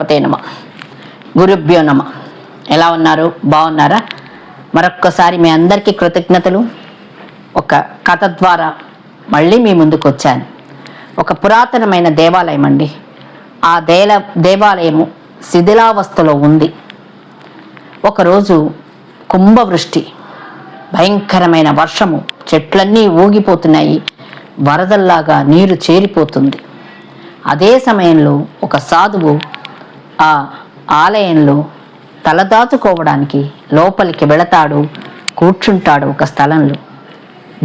నమ గురుభ్యో నమ. ఎలా ఉన్నారు? బాగున్నారా? మరొక్కసారి మీ అందరికీ కృతజ్ఞతలు. ఒక కథ ద్వారా మళ్ళీ మీ ముందుకు వచ్చాను. ఒక పురాతనమైన దేవాలయం అండి. ఆ దేవాలయము శిథిలావస్థలో ఉంది. ఒకరోజు కుంభవృష్టి, భయంకరమైన వర్షము, చెట్లన్నీ ఊగిపోతున్నాయి, వరదల్లాగా నీరు చేరిపోతుంది. అదే సమయంలో ఒక సాధువు ఆ ఆలయంలో తలదాచుకోవడానికి లోపలికి వెళతాడు, కూర్చుంటాడు ఒక స్థలంలో.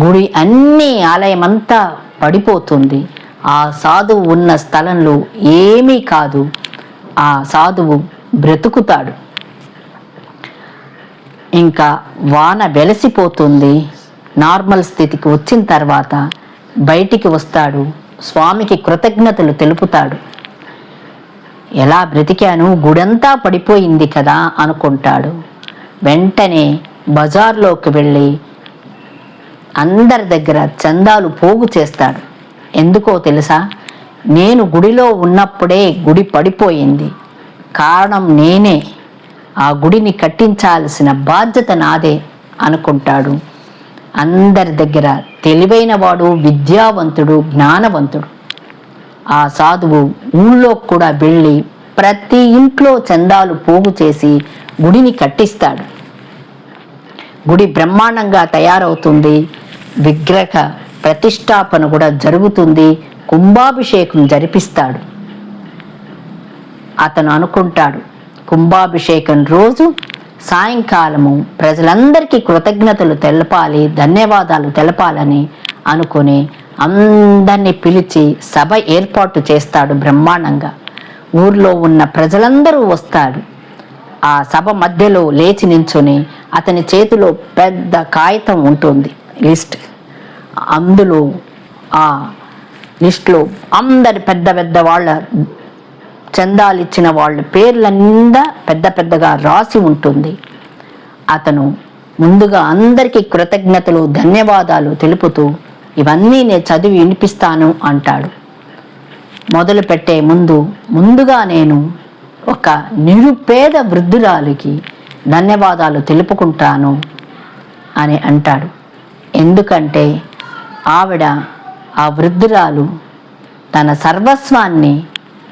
గుడి అన్నీ ఆలయమంతా పడిపోతుంది. ఆ సాధువు ఉన్న స్థలంలో ఏమీ కాదు. ఆ సాధువు బ్రతుకుతాడు. ఇంకా వాన వెలసిపోతుంది. నార్మల్ స్థితికి వచ్చిన తర్వాత బయటికి వస్తాడు. స్వామికి కృతజ్ఞతలు తెలుపుతాడు. ఎలా బ్రతికాను, గుడంతా పడిపోయింది కదా అనుకుంటాడు. వెంటనే బజార్లోకి వెళ్ళి అందరి దగ్గర చందాలు పోగు చేస్తాడు. ఎందుకో తెలుసా? నేను గుడిలో ఉన్నప్పుడే గుడి పడిపోయింది, కారణం నేనే, ఆ గుడిని కట్టించాల్సిన బాధ్యత నాదే అనుకుంటాడు. అందరి దగ్గర తెలివైన వాడు, విద్యావంతుడు, జ్ఞానవంతుడు. ఆ సాధువు ఊళ్ళో కూడా వెళ్ళి ప్రతి ఇంట్లో చందాలు పోగు చేసి గుడిని కట్టిస్తాడు. గుడి బ్రహ్మాండంగా తయారవుతుంది. విగ్రహ ప్రతిష్టాపన కూడా జరుగుతుంది. కుంభాభిషేకం జరిపిస్తాడు. అతను అనుకుంటాడు, కుంభాభిషేకం రోజు సాయంకాలము ప్రజలందరికీ కృతజ్ఞతలు తెలపాలి, ధన్యవాదాలు తెలపాలని అనుకుని అందరినీ పిలిచి సభ ఏర్పాటు చేస్తాడు బ్రహ్మాండంగా. ఊర్లో ఉన్న ప్రజలందరూ వస్తాడు. ఆ సభ మధ్యలో లేచి నించుని అతని చేతిలో పెద్ద కాగితం ఉంటుంది, లిస్ట్. అందులో ఆ లిస్ట్లో అందరి పెద్ద పెద్ద వాళ్ళ చందాలు ఇచ్చిన వాళ్ళ పేర్లంతా పెద్ద పెద్దగా రాసి ఉంటుంది. అతను ముందుగా అందరికీ కృతజ్ఞతలు, ధన్యవాదాలు తెలుపుతూ ఇవన్నీ నేను చదివి వినిపిస్తాను అంటాడు. మొదలు పెట్టే ముందుగా నేను ఒక నిరుపేద వృద్ధురాలికి ధన్యవాదాలు తెలుపుకుంటాను అని అంటాడు. ఎందుకంటే ఆ వృద్ధురాలు తన సర్వస్వాన్ని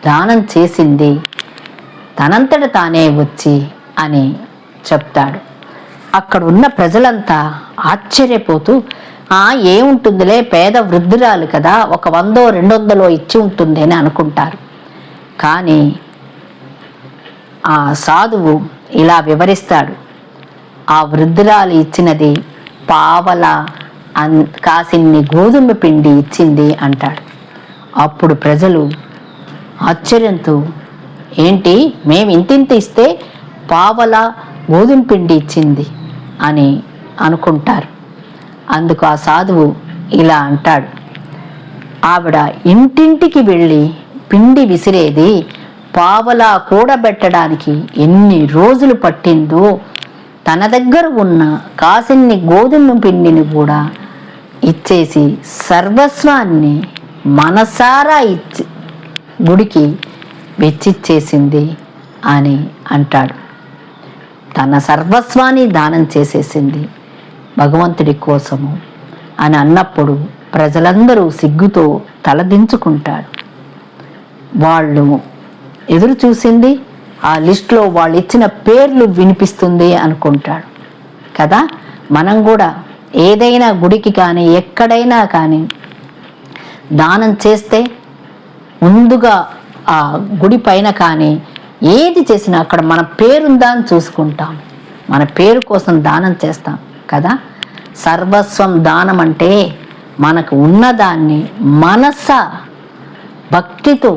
దానం చేసింది, తనంతట తానే వచ్చి అని చెప్తాడు. అక్కడ ఉన్న ప్రజలంతా ఆశ్చర్యపోతూ, ఏముంటుందిలే, పేద వృద్ధురాలు కదా, ఒక 100-200 ఇచ్చి ఉంటుంది అని అనుకుంటారు. కానీ ఆ సాధువు ఇలా వివరిస్తాడు. ఆ వృద్ధురాలు ఇచ్చినది పావలా కాసిన్ని గోధుమ పిండి ఇచ్చింది అంటాడు. అప్పుడు ప్రజలు ఆశ్చర్యంతో, ఏంటి, మేము ఇంతింత ఇస్తే పావలా గోధుమ పిండి ఇచ్చింది అని అనుకుంటారు. అందుకు ఆ సాధువు ఇలా అంటాడు, ఆవిడ ఇంటింటికి వెళ్ళి పిండి విసిరేది, పావలా కూడబెట్టడానికి ఎన్ని రోజులు పట్టిందో, తన దగ్గర ఉన్న కాసిన్ని గోధుమ పిండిని కూడా ఇచ్చేసి సర్వస్వాన్ని మనసారా ఇచ్చి గుడికి వెచ్చిచ్చేసింది అని అంటాడు. తన సర్వస్వాన్ని దానం చేసేసింది భగవంతుడి కోసము అని అన్నప్పుడు ప్రజలందరూ సిగ్గుతో తలదించుకుంటాడు. వాళ్ళు ఎదురు చూసింది ఆ లిస్టులో వాళ్ళు ఇచ్చిన పేర్లు వినిపిస్తుంది అనుకుంటాడు కదా. మనం కూడా ఏదైనా గుడికి కానీ ఎక్కడైనా కానీ దానం చేస్తే ముందుగా ఆ గుడి పైన కానీ ఏది చేసినా అక్కడ మన పేరుందా అని చూసుకుంటాం. మన పేరు కోసం దానం చేస్తాం కదా. సర్వస్వం దానం అంటే మనకు ఉన్నదాన్ని మనస భక్తితో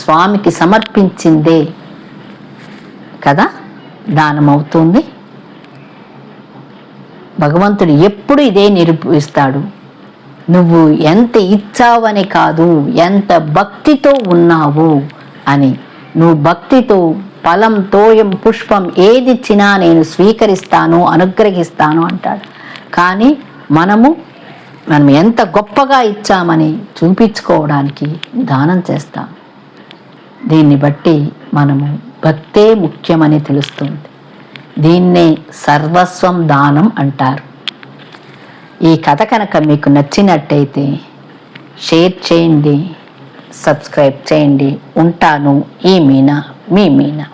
స్వామికి సమర్పించిందే కదా దానం అవుతుంది. భగవంతుడు ఎప్పుడు ఇదే నిరూపిస్తాడు. నువ్వు ఎంత ఇచ్చావని కాదు, ఎంత భక్తితో ఉన్నావు అని. నువ్వు భక్తితో ఫలం, తోయం, పుష్పం ఏదిచ్చినా నేను స్వీకరిస్తాను, అనుగ్రహిస్తాను అంటాడు. కానీ మనం ఎంత గొప్పగా ఇచ్చామని చూపించుకోవడానికి దానం చేస్తాం. దీన్ని బట్టి మనము భక్తే ముఖ్యమని తెలుస్తుంది. దీన్నే సర్వస్వం దానం అంటారు. ఈ కథ కనుక మీకు నచ్చినట్టయితే షేర్ చేయండి, సబ్స్క్రైబ్ చేయండి. ఉంటాను. ఈ మీనా, మీ మీనా.